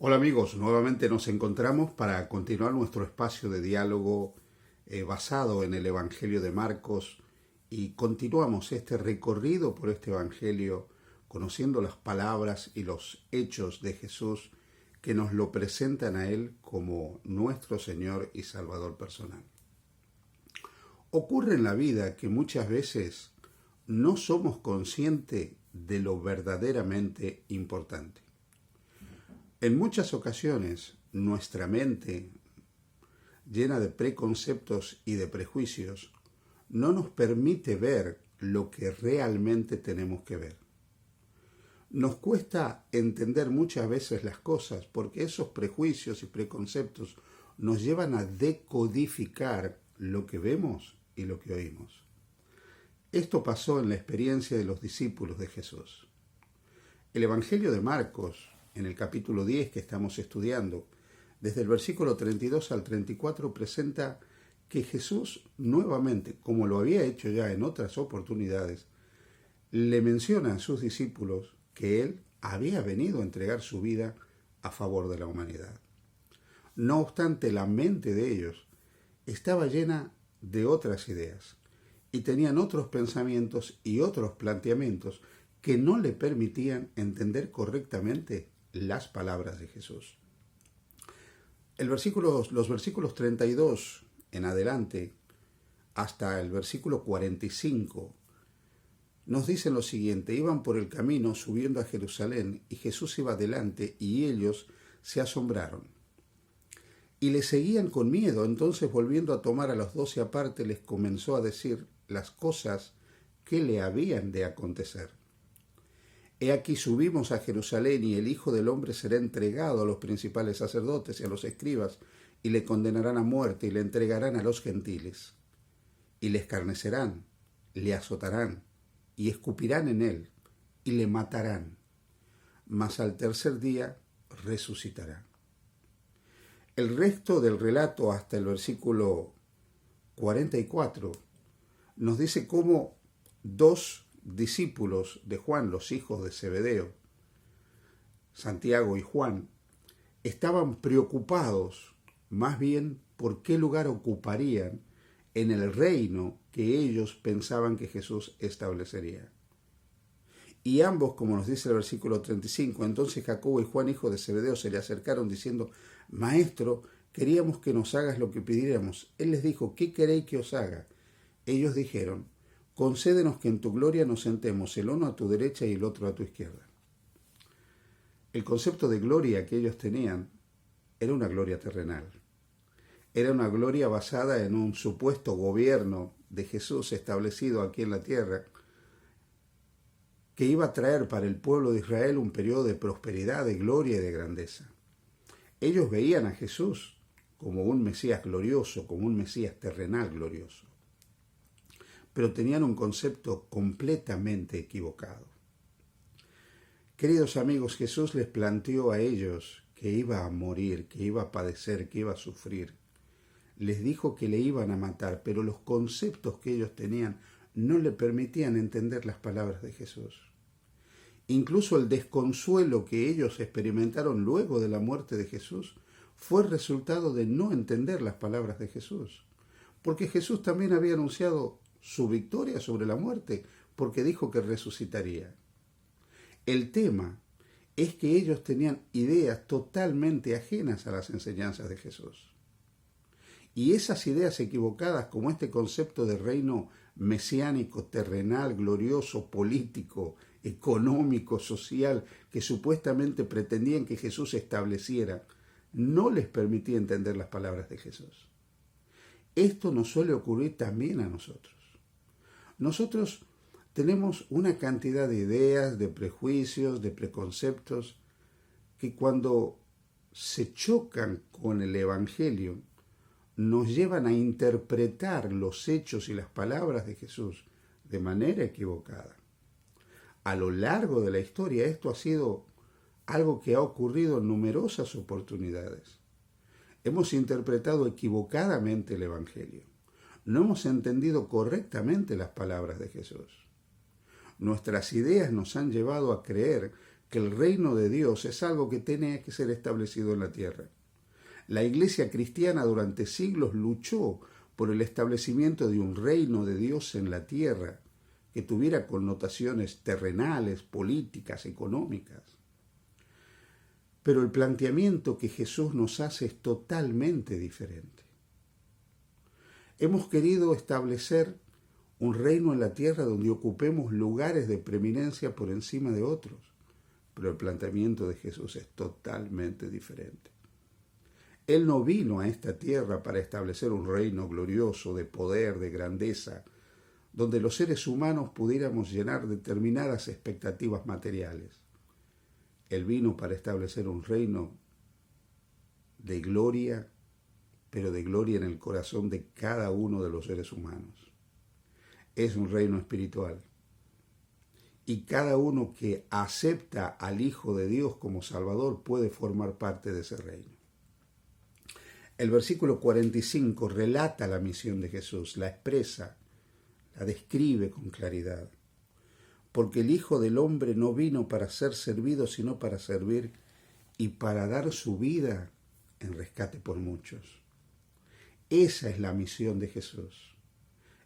Hola amigos, nuevamente nos encontramos para continuar nuestro espacio de diálogo basado en el Evangelio de Marcos y continuamos este recorrido por este Evangelio conociendo las palabras y los hechos de Jesús que nos lo presentan a Él como nuestro Señor y Salvador personal. Ocurre en la vida que muchas veces no somos conscientes de lo verdaderamente importante. En muchas ocasiones, nuestra mente, llena de preconceptos y de prejuicios, no nos permite ver lo que realmente tenemos que ver. Nos cuesta entender muchas veces las cosas porque esos prejuicios y preconceptos nos llevan a decodificar lo que vemos y lo que oímos. Esto pasó en la experiencia de los discípulos de Jesús. El Evangelio de Marcos, en el capítulo 10 que estamos estudiando, desde el versículo 32 al 34 presenta que Jesús nuevamente, como lo había hecho ya en otras oportunidades, le menciona a sus discípulos que Él había venido a entregar su vida a favor de la humanidad. No obstante, la mente de ellos estaba llena de otras ideas y tenían otros pensamientos y otros planteamientos que no le permitían entender correctamente las palabras de Jesús. Los versículos 32 en adelante hasta el versículo 45 nos dicen lo siguiente: iban por el camino subiendo a Jerusalén y Jesús iba delante y ellos se asombraron y le seguían con miedo. Entonces, volviendo a tomar a los 12 aparte, les comenzó a decir las cosas que le habían de acontecer. He aquí subimos a Jerusalén y el Hijo del Hombre será entregado a los principales sacerdotes y a los escribas y le condenarán a muerte y le entregarán a los gentiles. Y le escarnecerán, le azotarán y escupirán en él y le matarán. Mas al tercer día resucitará. El resto del relato hasta el versículo 44 nos dice cómo dos discípulos de Juan, los hijos de Zebedeo, Santiago y Juan, estaban preocupados más bien por qué lugar ocuparían en el reino que ellos pensaban que Jesús establecería. Y ambos, como nos dice el versículo 35, entonces Jacobo y Juan, hijo de Zebedeo, se le acercaron diciendo: Maestro, queríamos que nos hagas lo que pidiéramos. Él les dijo: ¿qué queréis que os haga? Ellos dijeron: concédenos que en tu gloria nos sentemos, el uno a tu derecha y el otro a tu izquierda. El concepto de gloria que ellos tenían era una gloria terrenal. Era una gloria basada en un supuesto gobierno de Jesús establecido aquí en la tierra, que iba a traer para el pueblo de Israel un periodo de prosperidad, de gloria y de grandeza. Ellos veían a Jesús como un Mesías glorioso, como un Mesías terrenal glorioso. Pero tenían un concepto completamente equivocado. Queridos amigos, Jesús les planteó a ellos que iba a morir, que iba a padecer, que iba a sufrir. Les dijo que le iban a matar, pero los conceptos que ellos tenían no le permitían entender las palabras de Jesús. Incluso el desconsuelo que ellos experimentaron luego de la muerte de Jesús fue resultado de no entender las palabras de Jesús. Porque Jesús también había anunciado su victoria sobre la muerte, porque dijo que resucitaría. El tema es que ellos tenían ideas totalmente ajenas a las enseñanzas de Jesús. Y esas ideas equivocadas, como este concepto de reino mesiánico, terrenal, glorioso, político, económico, social, que supuestamente pretendían que Jesús estableciera, no les permitía entender las palabras de Jesús. Esto nos suele ocurrir también a nosotros. Nosotros tenemos una cantidad de ideas, de prejuicios, de preconceptos, que cuando se chocan con el Evangelio, nos llevan a interpretar los hechos y las palabras de Jesús de manera equivocada. A lo largo de la historia esto ha sido algo que ha ocurrido en numerosas oportunidades. Hemos interpretado equivocadamente el Evangelio. No hemos entendido correctamente las palabras de Jesús. Nuestras ideas nos han llevado a creer que el reino de Dios es algo que tiene que ser establecido en la tierra. La Iglesia cristiana durante siglos luchó por el establecimiento de un reino de Dios en la tierra que tuviera connotaciones terrenales, políticas, económicas. Pero el planteamiento que Jesús nos hace es totalmente diferente. Hemos querido establecer un reino en la tierra donde ocupemos lugares de preeminencia por encima de otros, pero el planteamiento de Jesús es totalmente diferente. Él no vino a esta tierra para establecer un reino glorioso de poder, de grandeza, donde los seres humanos pudiéramos llenar determinadas expectativas materiales. Él vino para establecer un reino de gloria, pero de gloria en el corazón de cada uno de los seres humanos. Es un reino espiritual. Y cada uno que acepta al Hijo de Dios como Salvador puede formar parte de ese reino. El versículo 45 relata la misión de Jesús, la expresa, la describe con claridad. Porque el Hijo del Hombre no vino para ser servido, sino para servir y para dar su vida en rescate por muchos. Esa es la misión de Jesús.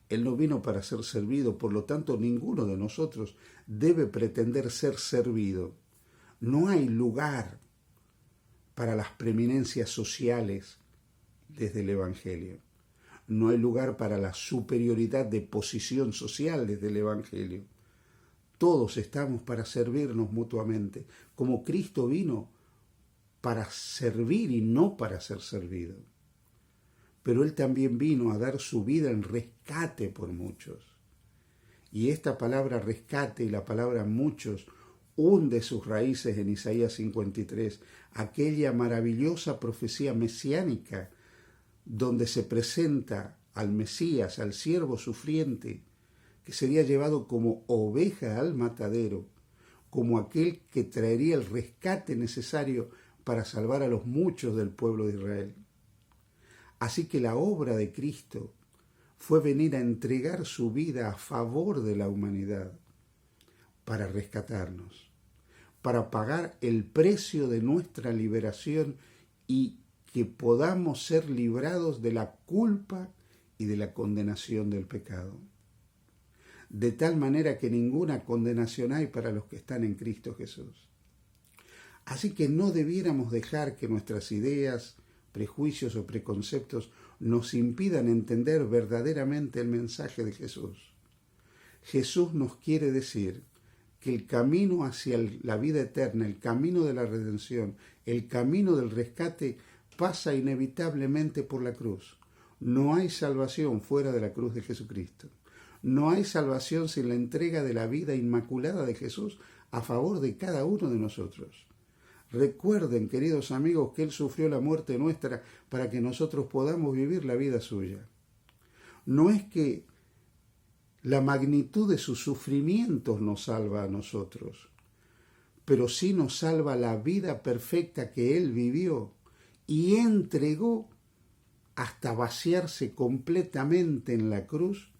Él no vino para ser servido, por lo tanto ninguno de nosotros debe pretender ser servido. No hay lugar para las preeminencias sociales desde el Evangelio. No hay lugar para la superioridad de posición social desde el Evangelio. Todos estamos para servirnos mutuamente, como Cristo vino para servir y no para ser servido. Pero Él también vino a dar su vida en rescate por muchos. Y esta palabra rescate y la palabra muchos hunde sus raíces en Isaías 53, aquella maravillosa profecía mesiánica donde se presenta al Mesías, al siervo sufriente, que sería llevado como oveja al matadero, como aquel que traería el rescate necesario para salvar a los muchos del pueblo de Israel. Así que la obra de Cristo fue venir a entregar su vida a favor de la humanidad para rescatarnos, para pagar el precio de nuestra liberación y que podamos ser librados de la culpa y de la condenación del pecado. De tal manera que ninguna condenación hay para los que están en Cristo Jesús. Así que no debiéramos dejar que nuestras ideas, prejuicios o preconceptos nos impidan entender verdaderamente el mensaje de Jesús. Jesús nos quiere decir que el camino hacia la vida eterna, el camino de la redención, el camino del rescate pasa inevitablemente por la cruz. No hay salvación fuera de la cruz de Jesucristo. No hay salvación sin la entrega de la vida inmaculada de Jesús a favor de cada uno de nosotros. Recuerden, queridos amigos, que Él sufrió la muerte nuestra para que nosotros podamos vivir la vida suya. No es que la magnitud de sus sufrimientos nos salva a nosotros, pero sí nos salva la vida perfecta que Él vivió y entregó hasta vaciarse completamente en la cruz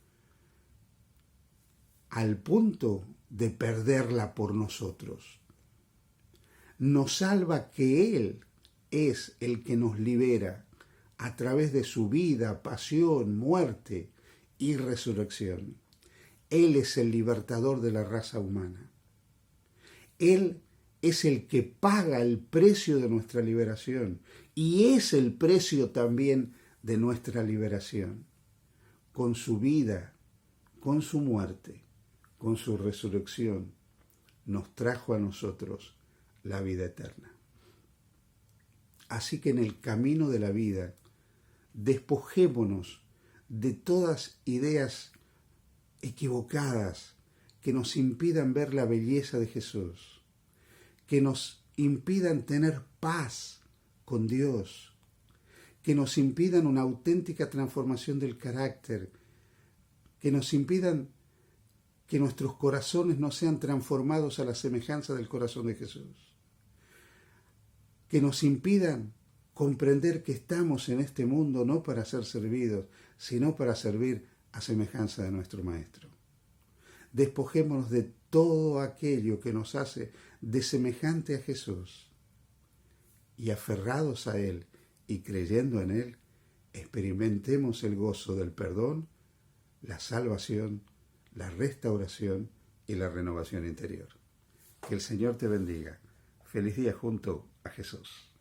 al punto de perderla por nosotros. Nos salva que Él es el que nos libera a través de su vida, pasión, muerte y resurrección. Él es el libertador de la raza humana. Él es el que paga el precio de nuestra liberación y es el precio también de nuestra liberación. Con su vida, con su muerte, con su resurrección, nos trajo a nosotros la vida eterna. Así que en el camino de la vida, despojémonos de todas ideas equivocadas que nos impidan ver la belleza de Jesús, que nos impidan tener paz con Dios, que nos impidan una auténtica transformación del carácter, que nos impidan que nuestros corazones no sean transformados a la semejanza del corazón de Jesús, que nos impidan comprender que estamos en este mundo no para ser servidos, sino para servir a semejanza de nuestro Maestro. Despojémonos de todo aquello que nos hace de semejante a Jesús y aferrados a Él y creyendo en Él, experimentemos el gozo del perdón, la salvación, la restauración y la renovación interior. Que el Señor te bendiga. Feliz día junto a Jesús.